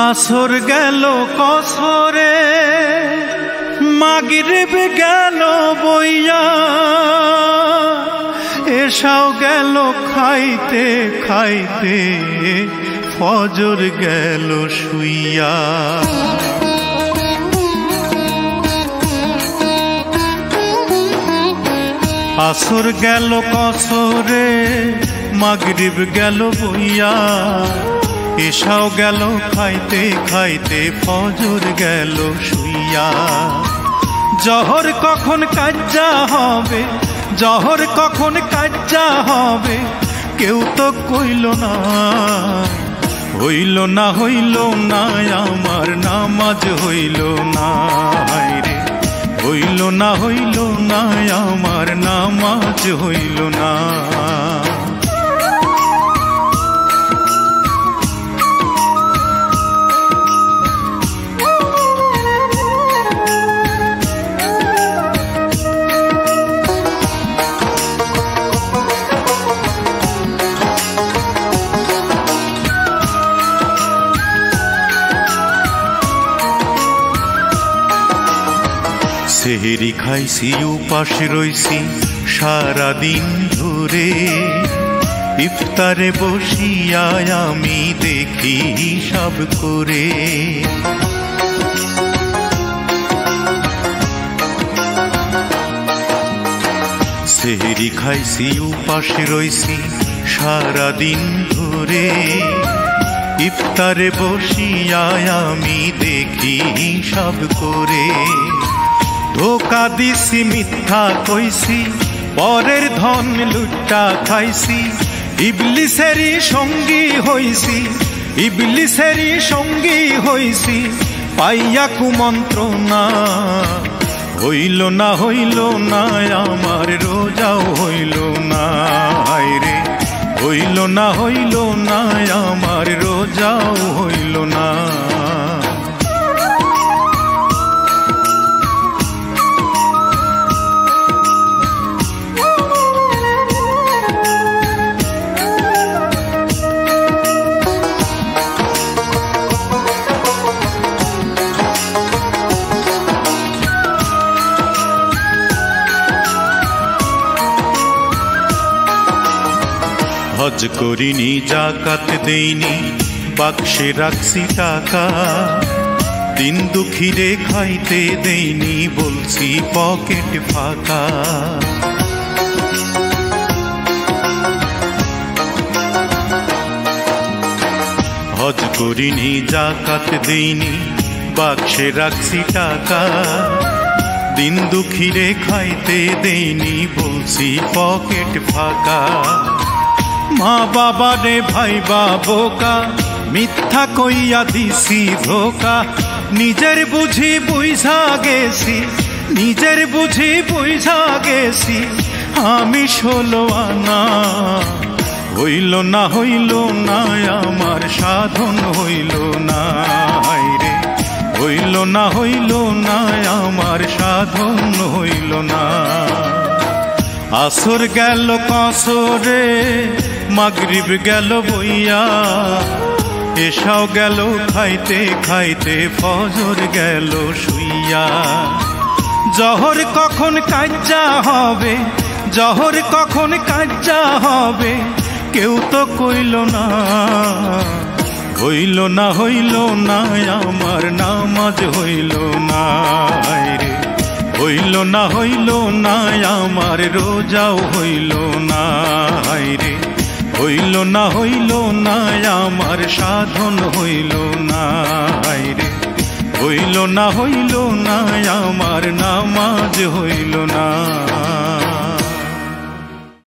আসর গেল কসরে মাগরিব গেল বইয়া, এসাও গেল খাইতে খাইতে ফজর গেল শুইয়া। আসর গেল কসরে মাগরিব গেল বইয়া, এসাও গেল খাইতে খাইতে ফজর গেল শুইয়া। জহর কখন কাজ্জা হবে, জহর কখন কাজ্জা হবে কেউ তো কইল না। হইল না হইল না আমার নামাজ হইল না রে, হইল না হইল না আমার নামাজ হইল না। সেহেরি খাইছি উপাস রইছি সারাদিন ধরে, ইফতারে বসিয়া আমি দেখি হিসাব করে। সেহেরি খাইছি উপাস রইছি সারাদিন ধরে, ইফতারে বসিয়া আমি দেখি হিসাব করে। ধোকা দিছি মিথ্যা কইছি পরের ধন লুটা খাইছি, ইবলিসেরই সঙ্গী হইছি, ইবলিসেরই সঙ্গী হইছি পাইয়া কুমন্ত্রণা। হইল না হইল না আমার রোজাও হইল না রে, হইল না হইল না আমার রোজাও হইল না। হজ করিনি জাকাত দেইনি বাক্সে রাখছি টাকা, দিন দুঃখীরে খাইতে দেইনি বলছি পকেট ফাঁকা। হজ করিনি জাকাত দেইনি বাক্সে রাখছি টাকা, দিন দুঃখীরে খাইতে দেইনি বলছি পকেট ফাঁকা। মা বাবা রে ভাই বাবোকা মিথ্যা কইয়া দিছি ধোকা, নিজের বুঝি বুঝা গেছি, নিজের বুঝি বুঝা গেছি আমি 16 আনা। হইল না হইল না আমার সাধন হইল না রে, হইল না হইল না আমার সাধন হইল না। আসর গেল কসরে মাগরিব গেল বইয়া, এসাও গেল খাইতে খাইতে ফজর গেল শুইয়া। জহর কখন কাজ্জা হবে, জহর কখন কাজ্জা হবে কেউ তো কইল না। হইল না হইল না আমার নামাজ হইল না রে, হইল না হইল না আমার রোজাও হইল না রে, হইল না হইল না আমার সাধন হইল না রে, হইল না হইল না আমার নামাজ হইল না।